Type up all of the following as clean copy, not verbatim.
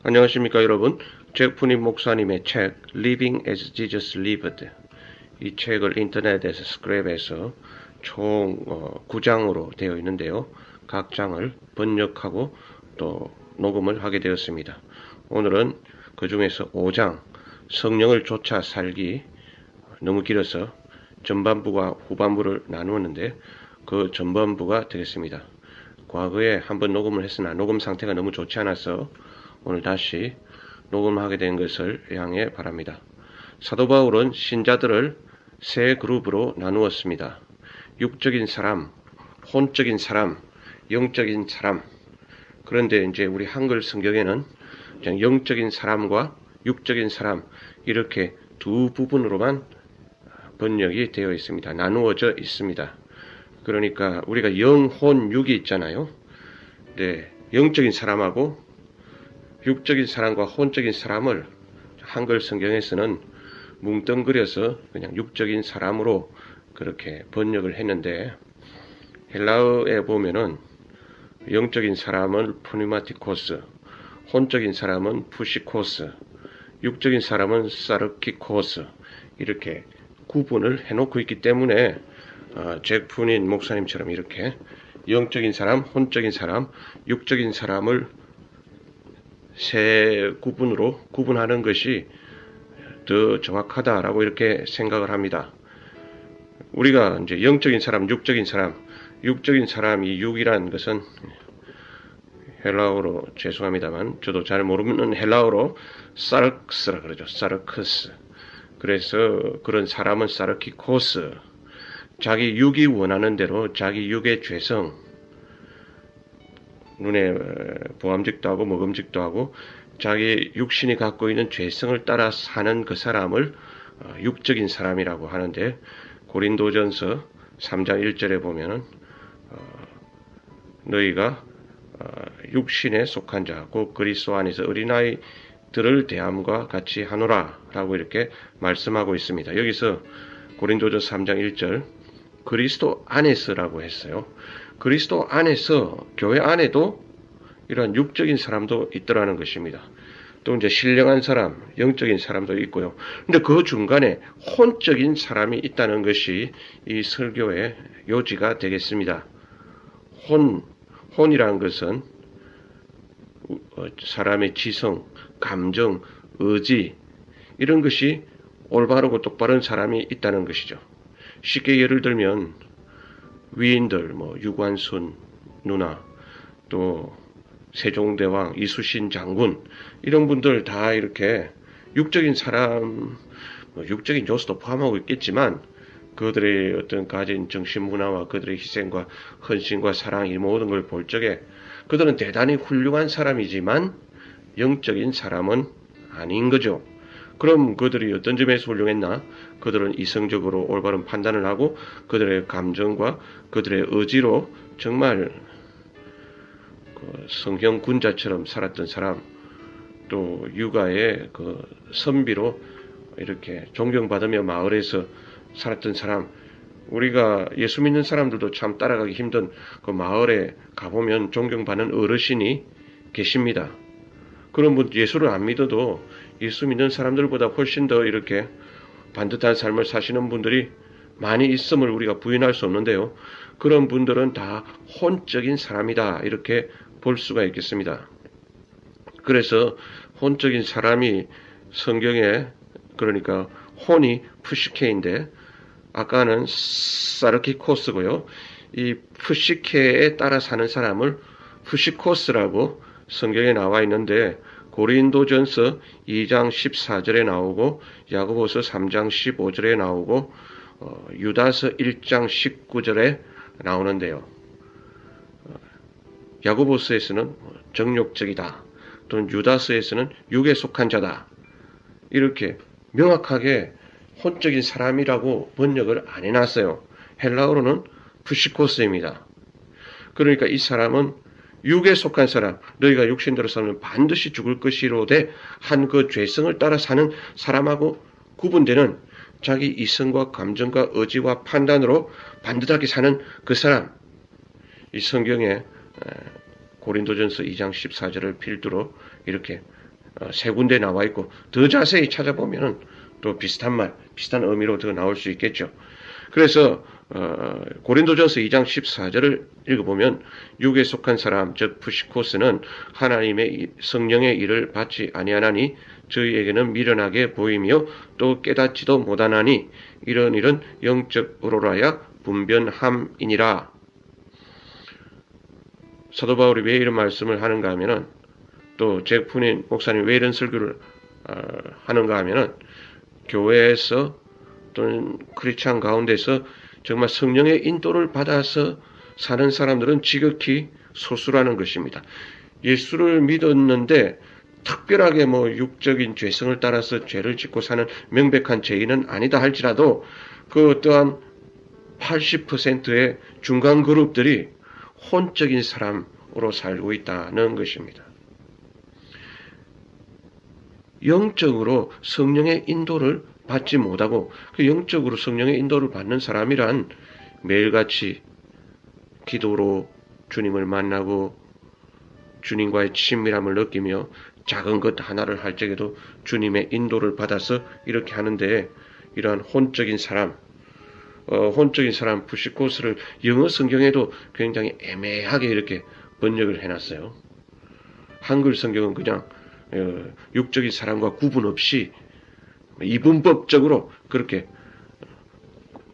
안녕하십니까 여러분. 잭푸님 목사님의 책 Living as Jesus Lived, 이 책을 인터넷에서 스크랩해서 총 9장으로 되어 있는데요. 각 장을 번역하고 또 녹음을 하게 되었습니다. 오늘은 그 중에서 5장 성령을 쫓아 살기, 너무 길어서 전반부와 후반부를 나누었는데 그 전반부가 되겠습니다. 과거에 한번 녹음을 했으나 녹음 상태가 너무 좋지 않아서 오늘 다시 녹음하게 된 것을 양해 바랍니다. 사도 바울은 신자들을 세 그룹으로 나누었습니다. 육적인 사람, 혼적인 사람, 영적인 사람. 그런데 이제 우리 한글 성경에는 영적인 사람과 육적인 사람, 이렇게 두 부분으로만 번역이 되어 있습니다. 나누어져 있습니다. 그러니까 우리가 영, 혼, 육이 있잖아요. 네, 영적인 사람하고 육적인 사람과 혼적인 사람을 한글 성경에서는 뭉뚱그려서 그냥 육적인 사람으로 그렇게 번역을 했는데, 헬라어에 보면은 영적인 사람은 푸니마티코스, 혼적인 사람은 푸시코스, 육적인 사람은 사르키코스, 이렇게 구분을 해놓고 있기 때문에 잭푸닌 목사님처럼 이렇게 영적인 사람, 혼적인 사람, 육적인 사람을 세 구분으로 구분하는 것이 더 정확하다라고 이렇게 생각을 합니다. 우리가 이제 영적인 사람, 육적인 사람, 육적인 사람이 육이라는 것은 헬라어로, 죄송합니다만 저도 잘 모르는 헬라어로 사르크스라 그러죠. 사르크스. 그래서 그런 사람은 사르키코스. 자기 육이 원하는 대로 자기 육의 죄성, 눈에 보암직도 하고 먹음직도 하고 자기 육신이 갖고 있는 죄성을 따라 사는 그 사람을 육적인 사람이라고 하는데, 고린도전서 3장 1절에 보면은 너희가 육신에 속한 자, 곧 그리스도 안에서 어린아이들을 대함과 같이 하노라 라고 이렇게 말씀하고 있습니다. 여기서 고린도전서 3장 1절 그리스도 안에서라고 했어요. 그리스도 안에서, 교회 안에도 이런 육적인 사람도 있더라는 것입니다. 또 이제 신령한 사람, 영적인 사람도 있고요. 근데 그 중간에 혼적인 사람이 있다는 것이 이 설교의 요지가 되겠습니다. 혼이라는 것은 사람의 지성, 감정, 의지, 이런 것이 올바르고 똑바른 사람이 있다는 것이죠. 쉽게 예를 들면 위인들, 유관순 누나, 또 세종대왕, 이수신 장군, 이런 분들 다 이렇게 육적인 사람, 육적인 요소도 포함하고 있겠지만 그들의 어떤 가진 정신 문화와 그들의 희생과 헌신과 사랑, 이 모든 걸 볼 적에 그들은 대단히 훌륭한 사람이지만 영적인 사람은 아닌 거죠. 그럼 그들이 어떤 점에서 훌륭했나? 그들은 이성적으로 올바른 판단을 하고 그들의 감정과 그들의 의지로 정말 성형 군자처럼 살았던 사람, 또 육아의 선비로 이렇게 존경받으며 마을에서 살았던 사람, 우리가 예수 믿는 사람들도 참 따라가기 힘든 그 마을에 가보면 존경받는 어르신이 계십니다. 그런 분, 예수를 안 믿어도 예수 믿는 사람들보다 훨씬 더 이렇게 반듯한 삶을 사시는 분들이 많이 있음을 우리가 부인할 수 없는데요. 그런 분들은 다 혼적인 사람이다, 이렇게 볼 수가 있겠습니다. 그래서 혼적인 사람이 성경에, 그러니까 혼이 푸시케인데 아까는 사르키코스고요. 이 푸시케에 따라 사는 사람을 푸시코스라고 성경에 나와 있는데, 고린도전서 2장 14절에 나오고 야고보서 3장 15절에 나오고 유다서 1장 19절에 나오는데요. 야고보서에서는 정욕적이다, 또는 유다서에서는 육에 속한 자다, 이렇게 명확하게 혼적인 사람이라고 번역을 안 해놨어요. 헬라어로는 푸시코스입니다. 그러니까 이 사람은 육에 속한 사람, 너희가 육신대로 살면 반드시 죽을 것이로되 한 그 죄성을 따라 사는 사람하고 구분되는 자기 이성과 감정과 의지와 판단으로 반듯하게 사는 그 사람, 이 성경에 고린도전서 2장 14절을 필두로 이렇게 세 군데 나와 있고 더 자세히 찾아보면은 또 비슷한 말, 비슷한 의미로 더 나올 수 있겠죠. 그래서 고린도전서 2장 14절을 읽어보면 육에 속한 사람 즉 푸시코스는 하나님의 성령의 일을 받지 아니하나니 저희에게는 미련하게 보이며 또 깨닫지도 못하나니 이런 일은 영적으로라야 분변함이니라. 사도 바울이 왜 이런 말씀을 하는가 하면은 또 잭푸닌 목사님 왜 이런 설교를 하는가 하면은 교회에서 또는 크리스찬 가운데서 정말 성령의 인도를 받아서 사는 사람들은 지극히 소수라는 것입니다. 예수를 믿었는데 특별하게 육적인 죄성을 따라서 죄를 짓고 사는 명백한 죄인은 아니다 할지라도 그 또한 80%의 중간 그룹들이 혼적인 사람으로 살고 있다는 것입니다. 영적으로 성령의 인도를 받지 못하고 그 영적으로 성령의 인도를 받는 사람이란 매일같이 기도로 주님을 만나고 주님과의 친밀함을 느끼며 작은 것 하나를 할 적에도 주님의 인도를 받아서 이렇게 하는데 이러한 혼적인 사람 푸시코스를 영어 성경에도 굉장히 애매하게 이렇게 번역을 해놨어요. 한글 성경은 그냥 육적인 사람과 구분 없이 이분법적으로 그렇게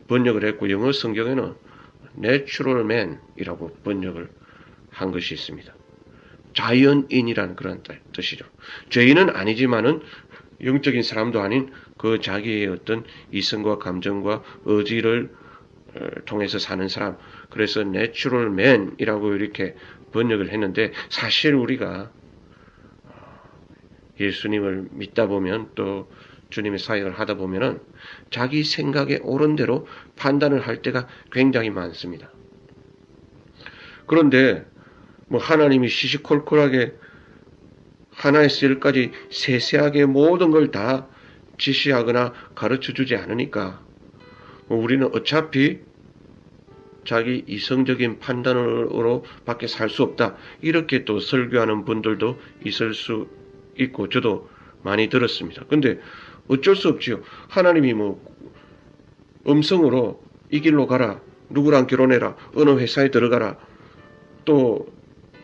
번역을 했고 영어 성경에는 natural man이라고 번역을 한 것이 있습니다. 자연인이라는 그런 뜻이죠. 죄인은 아니지만은 영적인 사람도 아닌 그 자기의 어떤 이성과 감정과 의지를 통해서 사는 사람. 그래서 natural man이라고 이렇게 번역을 했는데 사실 우리가 예수님을 믿다 보면 또 주님의 사역을 하다 보면은 자기 생각에 옳은 대로 판단을 할 때가 굉장히 많습니다. 그런데 하나님이 시시콜콜하게 하나에서 열까지 세세하게 모든 걸 다 지시하거나 가르쳐주지 않으니까 우리는 어차피 자기 이성적인 판단으로 밖에 살 수 없다. 이렇게 또 설교하는 분들도 있을 수 있고 저도 많이 들었습니다. 근데 어쩔 수 없지요. 하나님이 음성으로 이 길로 가라. 누구랑 결혼해라. 어느 회사에 들어가라. 또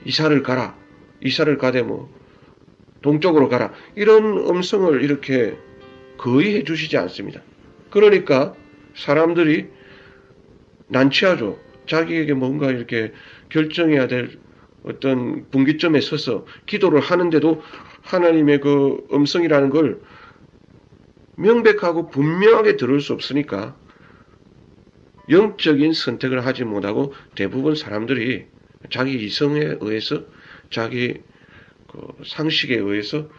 이사를 가라. 이사를 가되 동쪽으로 가라. 이런 음성을 이렇게 거의 해주시지 않습니다. 그러니까 사람들이 난처하죠. 자기에게 뭔가 이렇게 결정해야 될 어떤 분기점에 서서 기도를 하는데도 하나님의 그 음성이라는 걸 명백하고 분명하게 들을 수 없으니까 영적인 선택을 하지 못하고 대부분 사람들이 자기 이성에 의해서 자기 상식에 의해서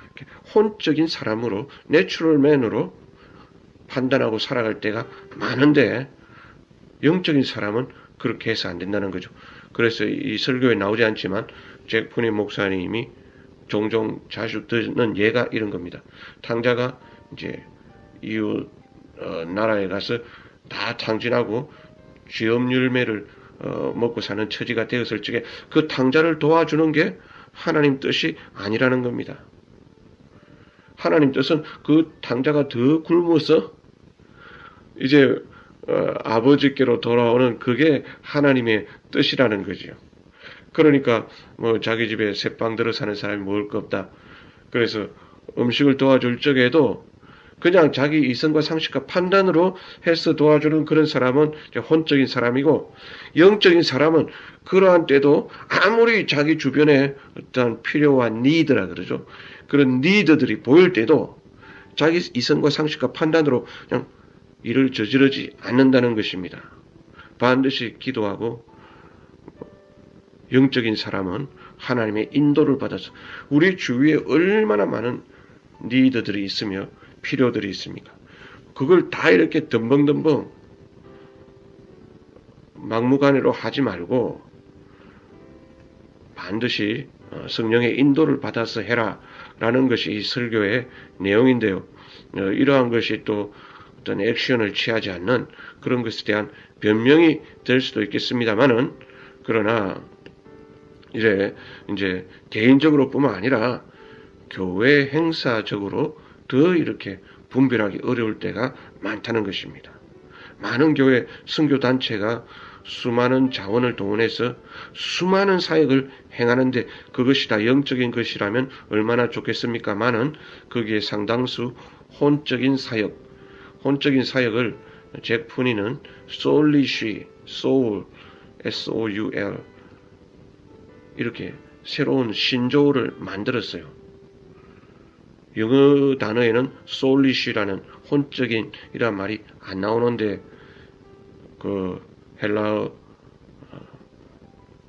혼적인 사람으로 내추럴 맨으로 판단하고 살아갈 때가 많은데 영적인 사람은 그렇게 해서 안 된다는 거죠. 그래서 이 설교에 나오지 않지만 잭푸니 목사님이 종종 자주 듣는 예가 이런 겁니다. 탕자가 이제 이웃 나라에 가서 다 탕진하고 쥐엄 열매를 먹고 사는 처지가 되었을 적에 그 탕자를 도와주는 게 하나님 뜻이 아니라는 겁니다. 하나님 뜻은 그 탕자가 더 굶어서 이제 아버지께로 돌아오는 그게 하나님의 뜻이라는 거지요. 그러니까 자기 집에 새빵 들어 사는 사람이 먹을 거 없다. 그래서 음식을 도와줄 적에도 그냥 자기 이성과 상식과 판단으로 해서 도와주는 그런 사람은 혼적인 사람이고 영적인 사람은 그러한 때도 아무리 자기 주변에 어떤 필요한 니드라 그러죠. 그런 니드들이 보일 때도 자기 이성과 상식과 판단으로 그냥 일을 저지르지 않는다는 것입니다. 반드시 기도하고 영적인 사람은 하나님의 인도를 받아서 우리 주위에 얼마나 많은 니드들이 있으며 필요들이 있습니까? 그걸 다 이렇게 덤벙덤벙 막무가내로 하지 말고 반드시 성령의 인도를 받아서 해라 라는 것이 이 설교의 내용인데요. 이러한 것이 또 어떤 액션을 취하지 않는 그런 것에 대한 변명이 될 수도 있겠습니다만은 그러나 이제 개인적으로 뿐만 아니라 교회 행사적으로 더 이렇게 분별하기 어려울 때가 많다는 것입니다. 많은 교회 선교단체가 수많은 자원을 동원해서 수많은 사역을 행하는데 그것이 다 영적인 것이라면 얼마나 좋겠습니까마는 거기에 상당수 혼적인 사역을 잭 푸니는 soulish, soul, S-O-U-L 이렇게 새로운 신조어를 만들었어요. 영어 단어에는 soulish라는 혼적인이란 말이 안 나오는데 그 헬라어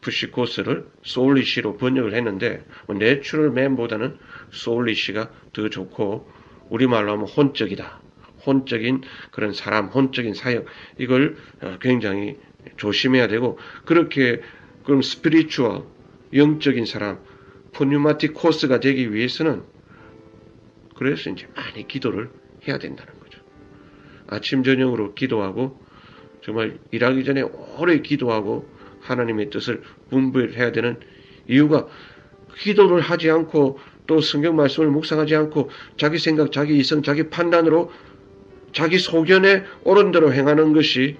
푸시코스를 soulish로 번역을 했는데 내추럴 맨보다는 soulish가 더 좋고 우리말로 하면 혼적이다. 혼적인 그런 사람, 혼적인 사역 이걸 굉장히 조심해야 되고 그렇게 그럼 스피리추얼 영적인 사람 푸뉴마티코스가 되기 위해서는 그래서 이제 많이 기도를 해야 된다는 거죠. 아침 저녁으로 기도하고 정말 일하기 전에 오래 기도하고 하나님의 뜻을 분별해야 되는 이유가 기도를 하지 않고 또 성경 말씀을 묵상하지 않고 자기 생각, 자기 이성, 자기 판단으로 자기 소견에 옳은 대로 행하는 것이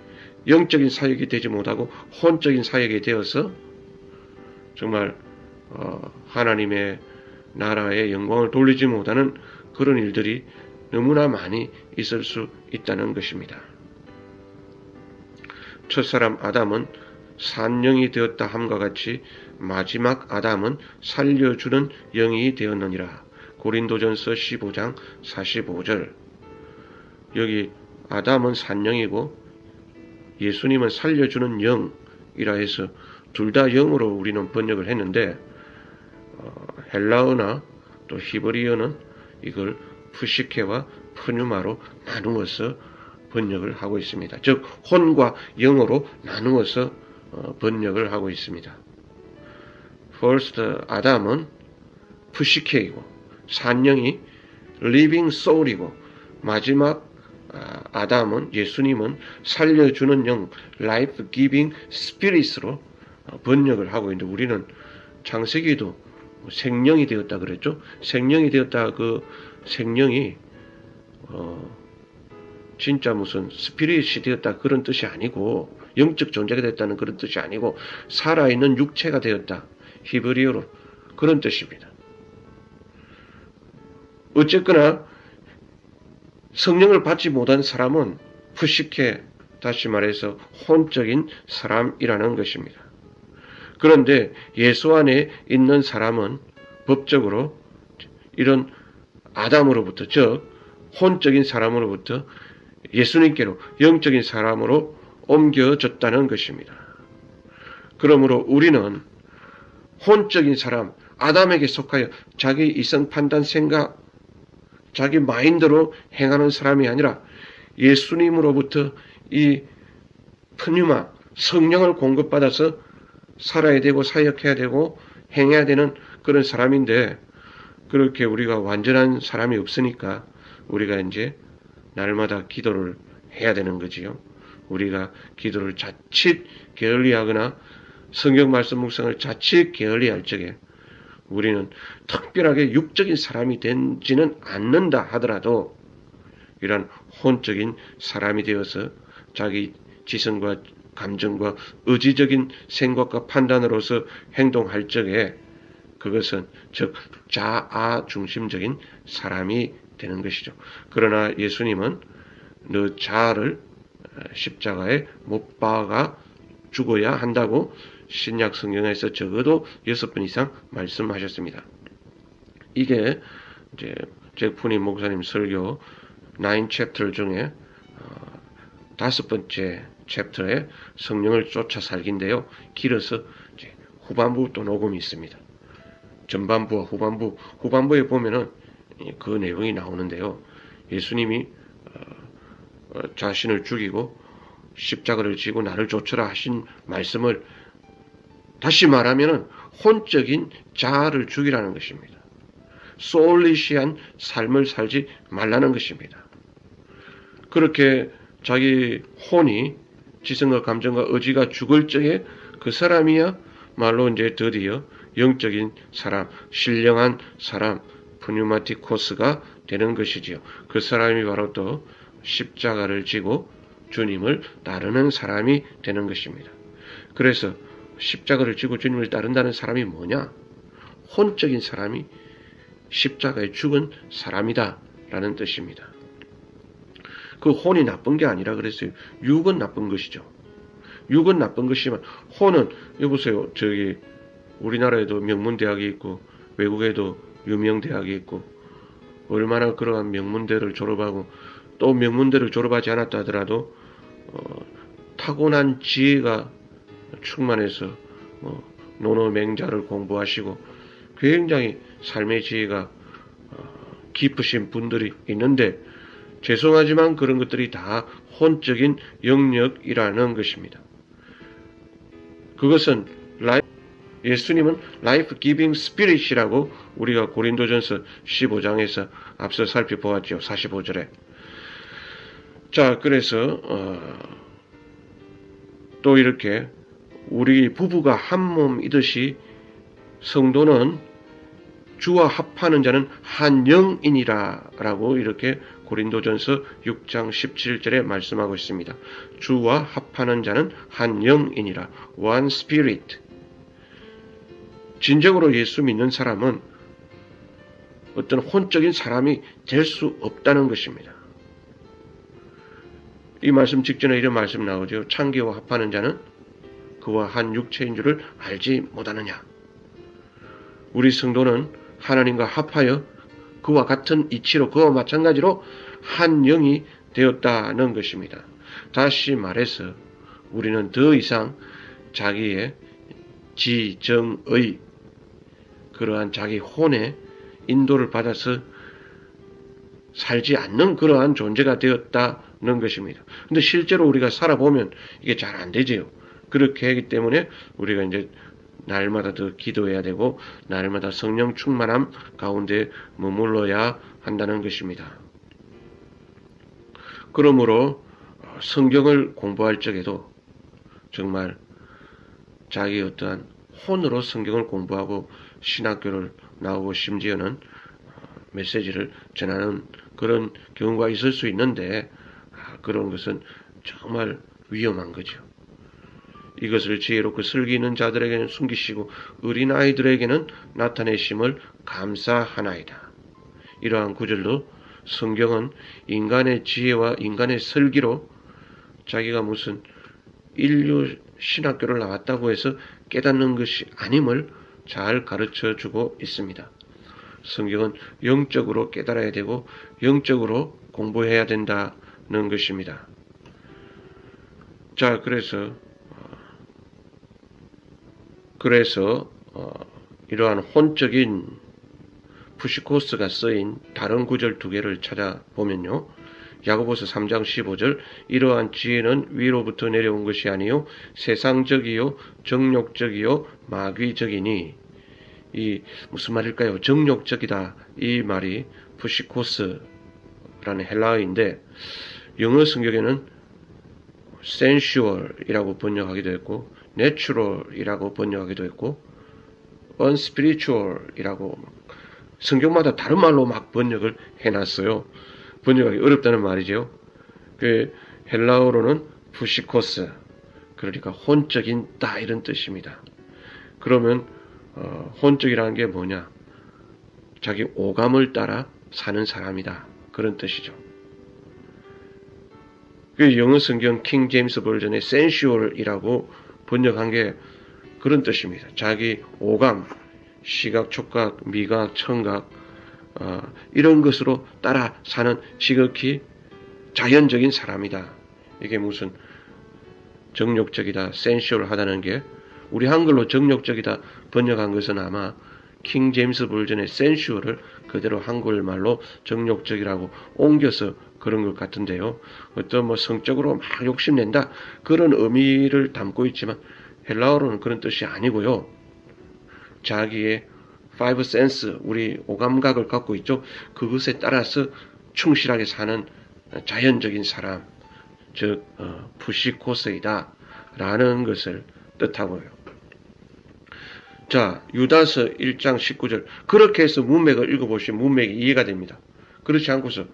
영적인 사역이 되지 못하고 혼적인 사역이 되어서 정말 하나님의 나라의 영광을 돌리지 못하는 그런 일들이 너무나 많이 있을 수 있다는 것입니다. 첫사람 아담은 산영이 되었다 함과 같이 마지막 아담은 살려주는 영이 되었느니라. 고린도전서 15장 45절. 여기 아담은 산영이고 예수님은 살려주는 영이라 해서 둘 다 영으로 우리는 번역을 했는데 헬라어나 또 히브리어는 이걸 푸시케와 푸뉴마로 나누어서 번역을 하고 있습니다. 즉 혼과 영으로 나누어서 번역을 하고 있습니다. First 아담은 푸시케이고 산영이 living soul이고 마지막 아담은 예수님은 살려주는 영 life giving spirit으로 번역을 하고 있는데 우리는 창세기도 생명이 되었다 그랬죠. 생명이 되었다 그 생명이 진짜 무슨 스피릿이 되었다 그런 뜻이 아니고 영적 존재가 됐다는 그런 뜻이 아니고 살아있는 육체가 되었다. 히브리어로 그런 뜻입니다. 어쨌거나 성령을 받지 못한 사람은 푸시케 다시 말해서 혼적인 사람이라는 것입니다. 그런데 예수 안에 있는 사람은 법적으로 이런 아담으로부터 즉 혼적인 사람으로부터 예수님께로 영적인 사람으로 옮겨졌다는 것입니다. 그러므로 우리는 혼적인 사람, 아담에게 속하여 자기 이성, 판단, 생각, 자기 마인드로 행하는 사람이 아니라 예수님으로부터 이 푸뉴마, 성령을 공급받아서 살아야 되고 사역해야 되고 행해야 되는 그런 사람인데 그렇게 우리가 완전한 사람이 없으니까 우리가 이제 날마다 기도를 해야 되는 거지요. 우리가 기도를 자칫 게을리하거나 성경 말씀 묵상을 자칫 게을리할 적에 우리는 특별하게 육적인 사람이 되지는 않는다 하더라도 이런 혼적인 사람이 되어서 자기 지성과 감정과 의지적인 생각과 판단으로서 행동할 적에 그것은 즉 자아 중심적인 사람이 되는 것이죠. 그러나 예수님은 너 자아를 십자가에 못 박아 죽어야 한다고 신약 성경에서 적어도 6번 이상 말씀하셨습니다. 이게 이제 잭푸니 목사님 설교 9 챕터 중에 5번째 챕터에 성령을 쫓아 살기인데요. 길어서 이제 후반부 또 녹음이 있습니다. 전반부와 후반부에 보면은 그 내용이 나오는데요. 예수님이 자신을 죽이고 십자가를 지고 나를 쫓으라 하신 말씀을 다시 말하면은 혼적인 자아를 죽이라는 것입니다. 소울리시한 삶을 살지 말라는 것입니다. 그렇게 자기 혼이 지성과 감정과 의지가 죽을 적에 그 사람이야 말로 이제 드디어 영적인 사람, 신령한 사람, 프뉴마티코스가 되는 것이지요. 그 사람이 바로 또 십자가를 지고 주님을 따르는 사람이 되는 것입니다. 그래서 십자가를 지고 주님을 따른다는 사람이 뭐냐? 혼적인 사람이 십자가에 죽은 사람이다 라는 뜻입니다. 그 혼이 나쁜 게 아니라 그랬어요. 육은 나쁜 것이죠. 육은 나쁜 것이지만 혼은, 여보세요, 저기 우리나라에도 명문대학이 있고 외국에도 유명대학이 있고 얼마나 그러한 명문대를 졸업하고 또 명문대를 졸업하지 않았다 하더라도 타고난 지혜가 충만해서 논어맹자를 공부하시고 굉장히 삶의 지혜가 깊으신 분들이 있는데 죄송하지만 그런 것들이 다 혼적인 영역이라는 것입니다. 그것은 예수님은 라이프 기빙 스피릿이라고 우리가 고린도전서 15장에서 앞서 살펴보았죠. 45절에. 자, 그래서 또 이렇게 우리 부부가 한 몸이듯이 성도는 주와 합하는 자는 한 영이니라 라고 이렇게 고린도전서 6장 17절에 말씀하고 있습니다. 주와 합하는 자는 한 영이니라. One Spirit. 진정으로 예수 믿는 사람은 어떤 혼적인 사람이 될 수 없다는 것입니다. 이 말씀 직전에 이런 말씀 나오죠. 창기와 합하는 자는 그와 한 육체인 줄을 알지 못하느냐. 우리 성도는 하나님과 합하여 그와 같은 이치로 그와 마찬가지로 한 영이 되었다는 것입니다. 다시 말해서 우리는 더 이상 자기의 지정의 그러한 자기 혼의 인도를 받아서 살지 않는 그러한 존재가 되었다는 것입니다. 근데 실제로 우리가 살아보면 이게 잘 안 되지요. 그렇게 하기 때문에 우리가 이제 날마다 더 기도해야 되고 날마다 성령 충만함 가운데 머물러야 한다는 것입니다. 그러므로 성경을 공부할 적에도 정말 자기 어떠한 혼으로 성경을 공부하고 신학교를 나오고 심지어는 메시지를 전하는 그런 경우가 있을 수 있는데 그런 것은 정말 위험한 거죠. 이것을 지혜롭고 슬기 있는 자들에게는 숨기시고 어린아이들에게는 나타내심을 감사하나이다. 이러한 구절도 성경은 인간의 지혜와 인간의 슬기로 자기가 무슨 인류 신학교를 나왔다고 해서 깨닫는 것이 아님을 잘 가르쳐주고 있습니다. 성경은 영적으로 깨달아야 되고 영적으로 공부해야 된다는 것입니다. 자, 그래서 이러한 혼적인 푸시코스가 쓰인 다른 구절 두 개를 찾아보면요. 야고보서 3장 15절 이러한 지혜는 위로부터 내려온 것이 아니요 세상적이요 정욕적이요 마귀적이니 이 무슨 말일까요? 정욕적이다. 이 말이 푸시코스라는 헬라어인데 영어 성경에는 sensual이라고 번역하기도 했고 natural이라고 번역하기도 했고 unspiritual이라고 성경마다 다른 말로 막 번역을 해놨어요. 번역하기 어렵다는 말이죠. 그 헬라어로는 푸시코스, 그러니까 혼적인다 이런 뜻입니다. 그러면 혼적이라는 게 뭐냐? 자기 오감을 따라 사는 사람이다. 그런 뜻이죠. 그 영어 성경 킹 제임스 버전의 sensual이라고 번역한 게 그런 뜻입니다. 자기 오감, 시각, 촉각, 미각, 청각 이런 것으로 따라 사는 지극히 자연적인 사람이다. 이게 무슨 정욕적이다, sensual하다는 게 우리 한글로 정욕적이다 번역한 것은 아마 킹 제임스 버전의 sensual을 그대로 한글말로 정욕적이라고 옮겨서 그런 것 같은데요. 어떤 뭐 성적으로 막 욕심낸다 그런 의미를 담고 있지만 헬라어로는 그런 뜻이 아니고요. 자기의 five sense, 우리 오감각을 갖고 있죠. 그것에 따라서 충실하게 사는 자연적인 사람, 즉 푸시코스이다 라는 것을 뜻하고요. 자, 유다서 1장 19절. 그렇게 해서 문맥을 읽어보시면 문맥이 이해가 됩니다. 그렇지 않고서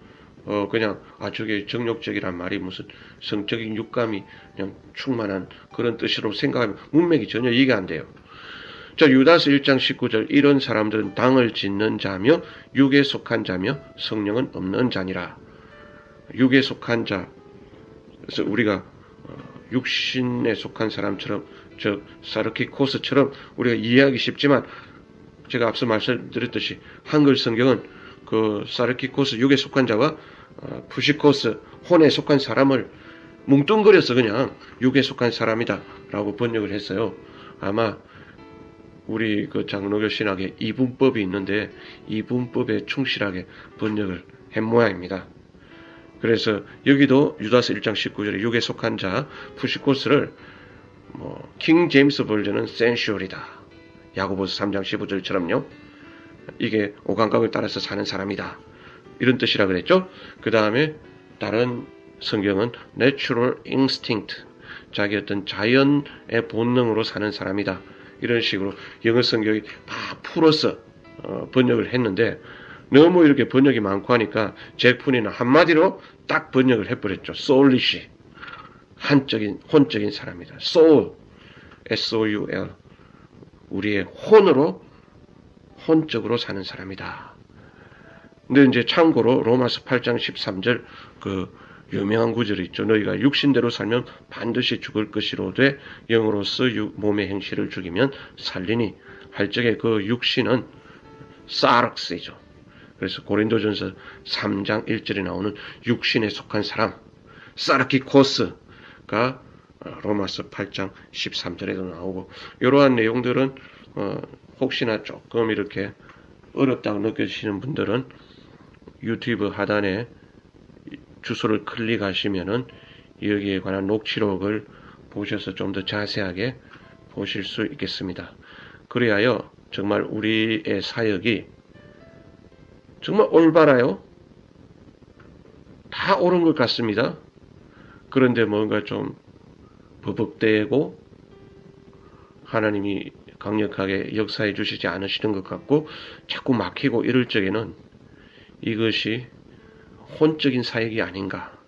그냥 저게 정욕적이란 말이 무슨 성적인 육감이 그냥 충만한 그런 뜻으로 생각하면 문맥이 전혀 이해가 안 돼요. 자, 유다서 1장 19절. 이런 사람들은 당을 짓는 자며 육에 속한 자며 성령은 없는 자니라. 육에 속한 자. 그래서 우리가 육신에 속한 사람처럼, 즉 사르키코스처럼 우리가 이해하기 쉽지만, 제가 앞서 말씀드렸듯이 한글 성경은 그 사르키코스, 육에 속한 자와 푸시코스, 혼에 속한 사람을 뭉뚱그려서 그냥 육에 속한 사람이다 라고 번역을 했어요. 아마 우리 그 장로교 신학에 이분법이 있는데 이분법에 충실하게 번역을 한 모양입니다. 그래서 여기도 유다서 1장 19절에 육에 속한 자, 푸시코스를 킹 제임스 버전은 센슈얼이다. 야고보서 3장 15절처럼요. 이게 오감각을 따라서 사는 사람이다. 이런 뜻이라 그랬죠. 그 다음에 다른 성경은 natural instinct, 자기 어떤 자연의 본능으로 사는 사람이다. 이런 식으로 영어 성경이 다 풀어서 번역을 했는데, 너무 이렇게 번역이 많고 하니까 잭푼이는 한마디로 딱 번역을 해버렸죠. soulish, 혼적인 사람이다. soul, S-O-U-L, 우리의 혼적으로 사는 사람이다. 근데 이제 참고로 로마서 8장 13절 그 유명한 구절이 있죠. 너희가 육신대로 살면 반드시 죽을 것이로되 영으로서 몸의 행실을 죽이면 살리니 할 적에 그 육신은 사락스이죠. 그래서 고린도전서 3장 1절에 나오는 육신에 속한 사람, 사르키코스가 로마서 8장 13절에도 나오고, 이러한 내용들은 혹시나 조금 이렇게 어렵다고 느껴지시는 분들은 유튜브 하단에 주소를 클릭하시면은 여기에 관한 녹취록을 보셔서 좀 더 자세하게 보실 수 있겠습니다. 그리하여 정말 우리의 사역이 정말 올바라요. 다 옳은 것 같습니다. 그런데 뭔가 좀 버벅대고 하나님이 강력하게 역사해 주시지 않으시는 것 같고 자꾸 막히고 이럴 적에는 이것이 혼적인 사역이 아닌가,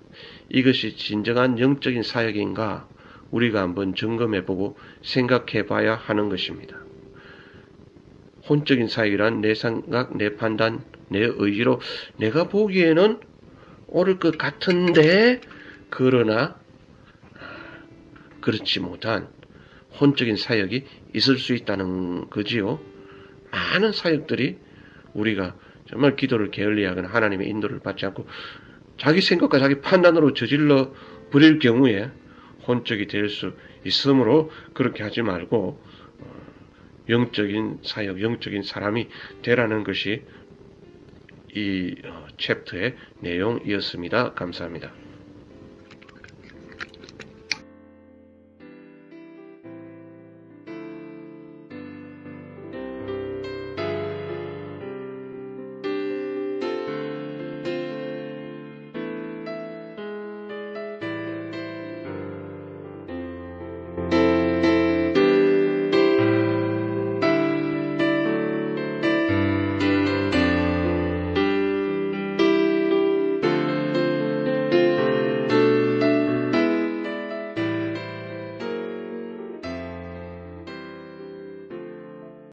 이것이 진정한 영적인 사역인가 우리가 한번 점검해보고 생각해봐야 하는 것입니다. 혼적인 사역이란 내 생각, 내 판단, 내 의지로 내가 보기에는 옳을 것 같은데, 그러나 그렇지 못한 혼적인 사역이 있을 수 있다는 거지요. 많은 사역들이 우리가 정말 기도를 게을리하거나 하나님의 인도를 받지 않고 자기 생각과 자기 판단으로 저질러 버릴 경우에 혼적이 될 수 있으므로 그렇게 하지 말고 영적인 사역, 영적인 사람이 되라는 것이 이 챕터의 내용이었습니다. 감사합니다.